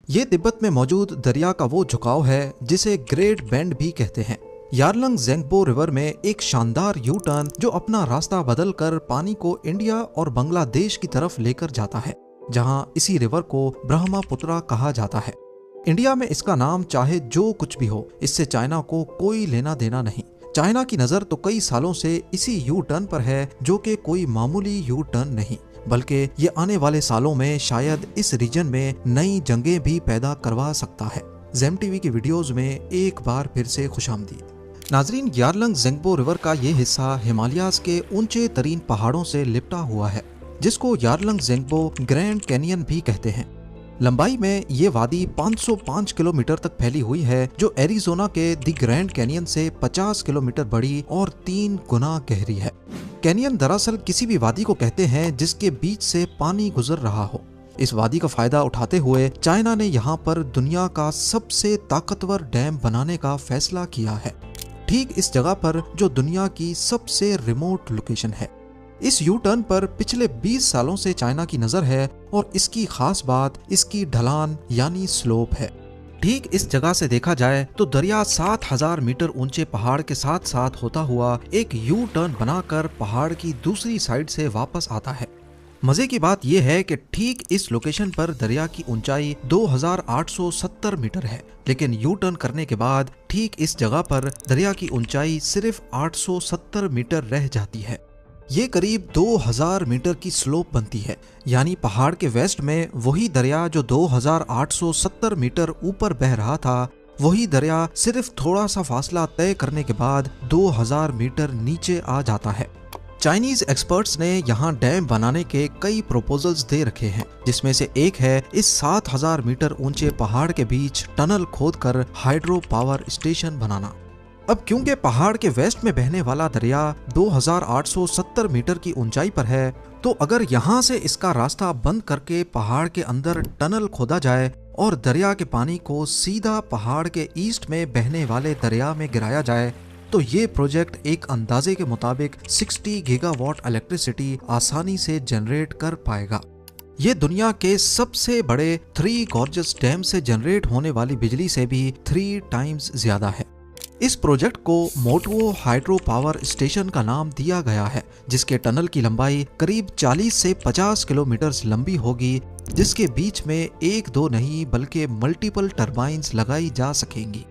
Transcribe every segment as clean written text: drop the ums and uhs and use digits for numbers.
ये तिब्बत में मौजूद दरिया का वो झुकाव है जिसे ग्रेट बेंड भी कहते हैं। यारलंग ज़ेंगबो रिवर में एक शानदार यू टर्न जो अपना रास्ता बदलकर पानी को इंडिया और बांग्लादेश की तरफ लेकर जाता है, जहां इसी रिवर को ब्रह्मपुत्रा कहा जाता है। इंडिया में इसका नाम चाहे जो कुछ भी हो, इससे चाइना को कोई लेना देना नहीं। चाइना की नजर तो कई सालों से इसी यू टर्न पर है, जो कि कोई मामूली यू टर्न नहीं, बल्कि ये आने वाले सालों में शायद इस रीजन में नई जंगें भी पैदा करवा सकता है। ज़ेम टीवी की वीडियोस में एक बार फिर से खुशामदीद। नाजरीन, यारलंग ज़ेंगबो रिवर का ये हिस्सा हिमालयाज के ऊंचे तरीन पहाड़ों से लिपटा हुआ है, जिसको यारलंग ज़ेंगबो ग्रैंड कैनियन भी कहते हैं। लंबाई में ये वादी 505 किलोमीटर तक फैली हुई है, जो एरिज़ोना के दी ग्रैंड कैनियन से 50 किलोमीटर बड़ी और 3 गुना गहरी है। कैनियन दरअसल किसी भी वादी को कहते हैं जिसके बीच से पानी गुजर रहा हो। इस वादी का फायदा उठाते हुए चाइना ने यहाँ पर दुनिया का सबसे ताकतवर डैम बनाने का फैसला किया है, ठीक इस जगह पर जो दुनिया की सबसे रिमोट लोकेशन है। इस यू टर्न पर पिछले 20 सालों से चाइना की नजर है और इसकी खास बात इसकी ढलान यानी स्लोप है। ठीक इस जगह से देखा जाए तो दरिया 7000 मीटर ऊंचे पहाड़ के साथ साथ होता हुआ एक यू टर्न बनाकर पहाड़ की दूसरी साइड से वापस आता है। मजे की बात यह है कि ठीक इस लोकेशन पर दरिया की ऊंचाई 2870 मीटर है, लेकिन यू टर्न करने के बाद ठीक इस जगह पर दरिया की ऊंचाई सिर्फ 870 मीटर रह जाती है। ये करीब 2000 मीटर की स्लोप बनती है, यानी पहाड़ के वेस्ट में वही दरिया जो 2870 मीटर ऊपर बह रहा था, वही दरिया सिर्फ थोड़ा सा फासला तय करने के बाद 2000 मीटर नीचे आ जाता है। चाइनीज एक्सपर्ट्स ने यहाँ डैम बनाने के कई प्रपोजल्स दे रखे हैं, जिसमें से एक है इस 7000 मीटर ऊंचे पहाड़ के बीच टनल खोदकर हाइड्रो पावर स्टेशन बनाना। अब क्योंकि पहाड़ के वेस्ट में बहने वाला दरिया 2870 मीटर की ऊंचाई पर है, तो अगर यहाँ से इसका रास्ता बंद करके पहाड़ के अंदर टनल खोदा जाए और दरिया के पानी को सीधा पहाड़ के ईस्ट में बहने वाले दरिया में गिराया जाए, तो ये प्रोजेक्ट एक अंदाजे के मुताबिक 60 गीगावाट इलेक्ट्रिसिटी आसानी से जनरेट कर पाएगा। ये दुनिया के सबसे बड़े 3 गॉर्जस डैम से जनरेट होने वाली बिजली से भी 3 टाइम्स ज्यादा है। इस प्रोजेक्ट को मोटवो हाइड्रो पावर स्टेशन का नाम दिया गया है, जिसके टनल की लंबाई करीब 40 से 50 किलोमीटर लंबी होगी, जिसके बीच में एक दो नहीं बल्कि मल्टीपल टरबाइन्स लगाई जा सकेंगी।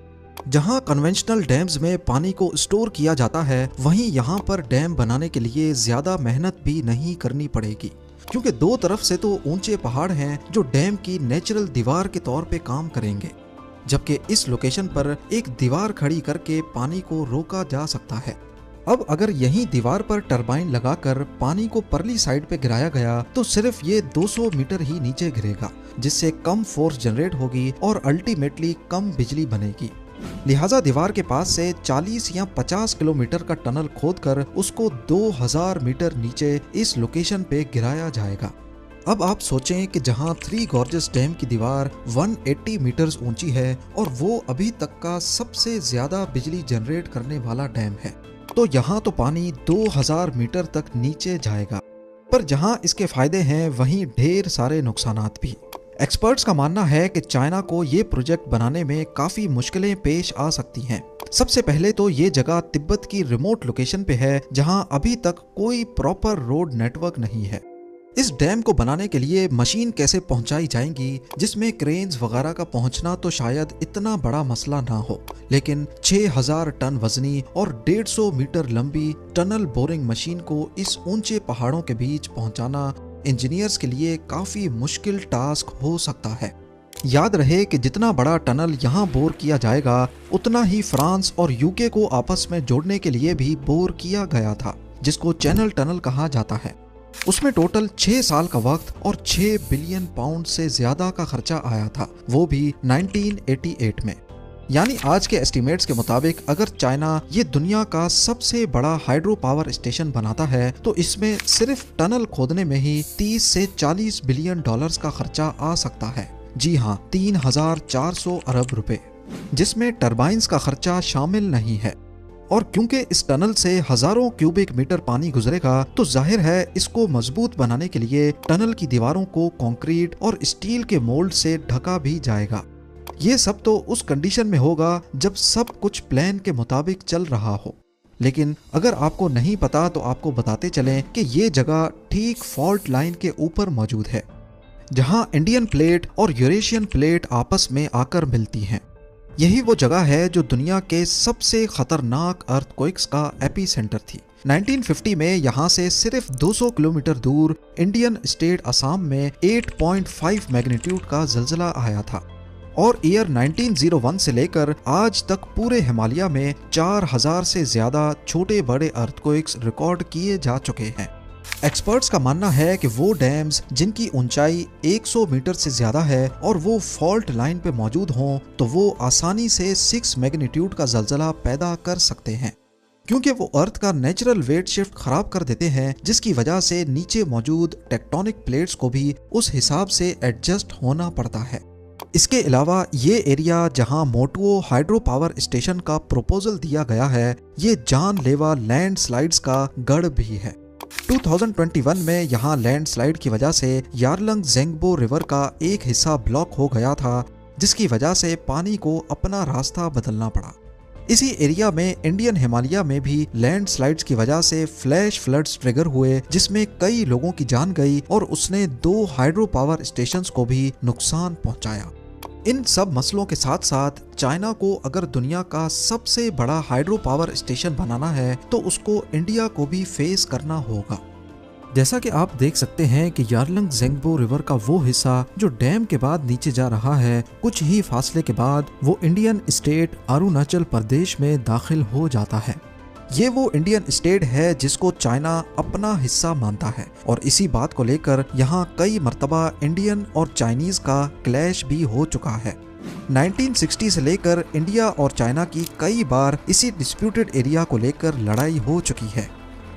जहां कन्वेंशनल डैम्स में पानी को स्टोर किया जाता है, वहीं यहां पर डैम बनाने के लिए ज्यादा मेहनत भी नहीं करनी पड़ेगी, क्योंकि दो तरफ से तो ऊंचे पहाड़ हैं जो डैम की नेचुरल दीवार के तौर पे काम करेंगे, जबकि इस लोकेशन पर एक दीवार खड़ी करके पानी को रोका जा सकता है। अब अगर यहीं दीवार पर टरबाइन लगाकर पानी को परली साइड पे गिराया गया, तो सिर्फ ये 200 मीटर ही नीचे गिरेगा, जिससे कम फोर्स जनरेट होगी और अल्टीमेटली कम बिजली बनेगी। लिहाजा दीवार के पास से 40 या 50 किलोमीटर का टनल खोदकर उसको 2000 मीटर नीचे इस लोकेशन पे गिराया जाएगा। अब आप सोचें कि जहां 3 गॉर्जस डैम की दीवार 180 मीटर्स ऊंची है और वो अभी तक का सबसे ज्यादा बिजली जनरेट करने वाला डैम है, तो यहाँ तो पानी 2000 मीटर तक नीचे जाएगा। पर जहां इसके फायदे हैं, वहीं ढेर सारे नुकसानात भी। एक्सपर्ट्स का मानना है कि चाइना को ये प्रोजेक्ट बनाने में काफी मुश्किलें पेश आ सकती हैं। सबसे पहले तो ये जगह तिब्बत की रिमोट लोकेशन पे है, जहां अभी तक कोई प्रॉपर रोड नेटवर्क नहीं है। इस डैम को बनाने के लिए मशीन कैसे पहुंचाई जाएंगी, जिसमें क्रेन्स वगैरह का पहुंचना तो शायद इतना बड़ा मसला ना हो, लेकिन 6000 टन वजनी और 150 मीटर लंबी टनल बोरिंग मशीन को इस ऊंचे पहाड़ों के बीच पहुंचाना इंजीनियर्स के लिए काफी मुश्किल टास्क हो सकता है। याद रहे कि जितना बड़ा टनल यहाँ बोर किया जाएगा, उतना ही फ्रांस और यूके को आपस में जोड़ने के लिए भी बोर किया गया था, जिसको चैनल टनल कहा जाता है। उसमें टोटल 6 साल का वक्त और 6 बिलियन पाउंड से ज्यादा का खर्चा आया था, वो भी 1988 में। यानी आज के एस्टिमेट्स के मुताबिक अगर चाइना ये दुनिया का सबसे बड़ा हाइड्रो पावर स्टेशन बनाता है, तो इसमें सिर्फ टनल खोदने में ही 30 से 40 बिलियन डॉलर्स का खर्चा आ सकता है। जी हाँ, 3400 अरब रुपए, जिसमें टरबाइन्स का खर्चा शामिल नहीं है। और क्योंकि इस टनल से हजारों क्यूबिक मीटर पानी गुजरेगा तो जाहिर है इसको मजबूत बनाने के लिए टनल की दीवारों को कंक्रीट और स्टील के मोल्ड से ढका भी जाएगा। ये सब तो उस कंडीशन में होगा जब सब कुछ प्लान के मुताबिक चल रहा हो। लेकिन अगर आपको नहीं पता तो आपको बताते चलें कि ये जगह ठीक फॉल्ट लाइन के ऊपर मौजूद है, जहां इंडियन प्लेट और यूरेशियन प्लेट आपस में आकर मिलती हैं। यही वो जगह है जो दुनिया के सबसे खतरनाक अर्थक्वेक्स का एपी सेंटर थी। 1950 में यहाँ से सिर्फ 200 किलोमीटर दूर इंडियन स्टेट असम में 8.5 मैग्नीट्यूड का जल्जला आया था और ईयर 1901 से लेकर आज तक पूरे हिमालय में 4000 से ज्यादा छोटे बड़े अर्थक्वेक्स रिकॉर्ड किए जा चुके हैं। एक्सपर्ट्स का मानना है कि वो डैम्स जिनकी ऊंचाई 100 मीटर से ज्यादा है और वो फॉल्ट लाइन पे मौजूद हों तो वो आसानी से 6 मैग्नीट्यूड का जल्जला पैदा कर सकते हैं, क्योंकि वो अर्थ का नेचुरल वेट शिफ्ट खराब कर देते हैं, जिसकी वजह से नीचे मौजूद टेक्टोनिक प्लेट्स को भी उस हिसाब से एडजस्ट होना पड़ता है। इसके अलावा ये एरिया जहां मोटुओ हाइड्रो पावर स्टेशन का प्रपोजल दिया गया है, ये जानलेवा लैंडस्लाइड्स का गढ़ भी है। 2021 में यहाँ लैंडस्लाइड की वजह से यारलंग ज़ेंगबो रिवर का एक हिस्सा ब्लॉक हो गया था, जिसकी वजह से पानी को अपना रास्ता बदलना पड़ा। इसी एरिया में इंडियन हिमालय में भी लैंडस्लाइड्स की वजह से फ्लैश फ्लड्स ट्रिगर हुए, जिसमें कई लोगों की जान गई और उसने 2 हाइड्रो पावर स्टेशंस को भी नुकसान पहुंचाया। इन सब मसलों के साथ साथ चाइना को अगर दुनिया का सबसे बड़ा हाइड्रो पावर स्टेशन बनाना है तो उसको इंडिया को भी फेस करना होगा। जैसा कि आप देख सकते हैं कि यारलंग ज़ेंगबो रिवर का वो हिस्सा जो डैम के बाद नीचे जा रहा है, कुछ ही फासले के बाद वो इंडियन स्टेट अरुणाचल प्रदेश में दाखिल हो जाता है। ये वो इंडियन स्टेट है जिसको चाइना अपना हिस्सा मानता है और इसी बात को लेकर यहाँ कई मर्तबा इंडियन और चाइनीज का क्लैश भी हो चुका है। 1960 से लेकर इंडिया और चाइना की कई बार इसी डिस्प्यूटेड एरिया को लेकर लड़ाई हो चुकी है।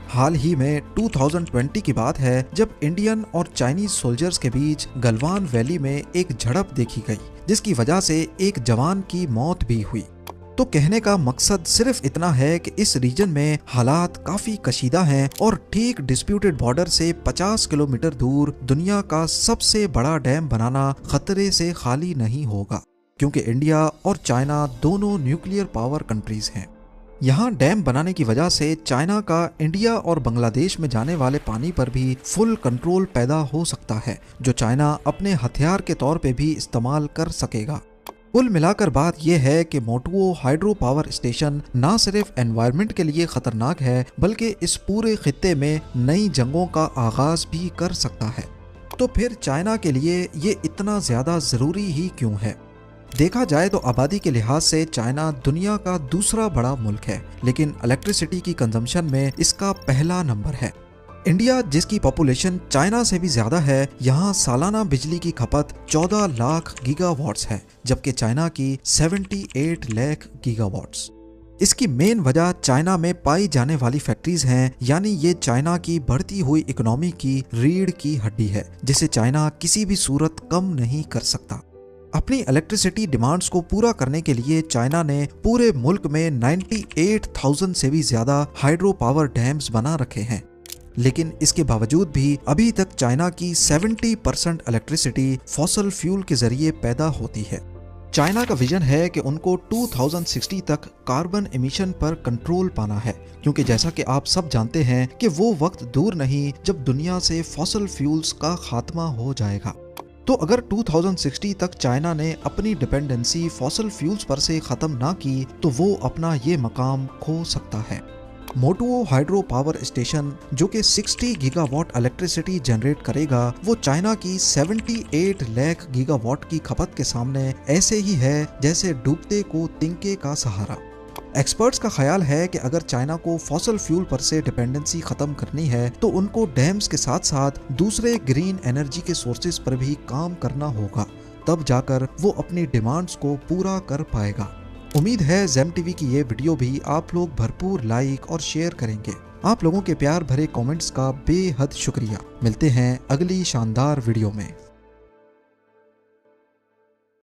हाल ही में 2020 की बात है जब इंडियन और चाइनीज सोल्जर्स के बीच गलवान वैली में एक झड़प देखी गई, जिसकी वजह से एक जवान की मौत भी हुई। तो कहने का मकसद सिर्फ इतना है कि इस रीजन में हालात काफी कशीदा हैं और ठीक डिस्प्यूटेड बॉर्डर से 50 किलोमीटर दूर दुनिया का सबसे बड़ा डैम बनाना खतरे से खाली नहीं होगा, क्योंकि इंडिया और चाइना दोनों न्यूक्लियर पावर कंट्रीज हैं। यहाँ डैम बनाने की वजह से चाइना का इंडिया और बांग्लादेश में जाने वाले पानी पर भी फुल कंट्रोल पैदा हो सकता है, जो चाइना अपने हथियार के तौर पे भी इस्तेमाल कर सकेगा। कुल मिलाकर बात यह है कि मोटुओ हाइड्रो पावर स्टेशन न सिर्फ एनवायरनमेंट के लिए खतरनाक है, बल्कि इस पूरे खित्ते में नई जंगों का आगाज भी कर सकता है। तो फिर चाइना के लिए ये इतना ज्यादा जरूरी ही क्यों है? देखा जाए तो आबादी के लिहाज से चाइना दुनिया का दूसरा बड़ा मुल्क है, लेकिन इलेक्ट्रिसिटी की कंजम्पशन में इसका पहला नंबर है। इंडिया, जिसकी पॉपुलेशन चाइना से भी ज्यादा है, यहाँ सालाना बिजली की खपत 14 लाख गीगावाट्स है, जबकि चाइना की 78 लाख गीगावाट्स। इसकी मेन वजह चाइना में पाई जाने वाली फैक्ट्रीज हैं, यानी ये चाइना की बढ़ती हुई इकोनॉमी की रीढ़ की हड्डी है, जिसे चाइना किसी भी सूरत कम नहीं कर सकता। अपनी इलेक्ट्रिसिटी डिमांड्स को पूरा करने के लिए चाइना ने पूरे मुल्क में 98,000 से भी ज्यादा हाइड्रो पावर डैम्स बना रखे हैं, लेकिन इसके बावजूद भी अभी तक चाइना की 70% इलेक्ट्रिसिटी फॉसल फ्यूल के जरिए पैदा होती है। चाइना का विजन है कि उनको 2060 तक कार्बन एमिशन पर कंट्रोल पाना है, क्योंकि जैसा कि आप सब जानते हैं कि वो वक्त दूर नहीं जब दुनिया से फॉसल फ्यूल्स का खात्मा हो जाएगा। तो अगर 2060 तक चाइना ने अपनी डिपेंडेंसी फॉसल फ्यूल्स पर से खत्म ना की तो वो अपना ये मकाम खो सकता है। मोटुओ हाइड्रो पावर स्टेशन, जो कि 60 गीगावाट इलेक्ट्रिसिटी जनरेट करेगा, वो चाइना की 78 लाख गीगावाट की खपत के सामने ऐसे ही है जैसे डूबते को तिनके का सहारा। एक्सपर्ट्स का ख्याल है कि अगर चाइना को फॉसल फ्यूल पर से डिपेंडेंसी खत्म करनी है तो उनको डैम्स के साथ साथ दूसरे ग्रीन एनर्जी के सोर्सेज पर भी काम करना होगा, तब जाकर वो अपनी डिमांड्स को पूरा कर पाएगा। उम्मीद है ज़ेम टीवी की ये वीडियो भी आप लोग भरपूर लाइक और शेयर करेंगे। आप लोगों के प्यार भरे कमेंट्स का बेहद शुक्रिया। मिलते हैं अगली शानदार वीडियो में।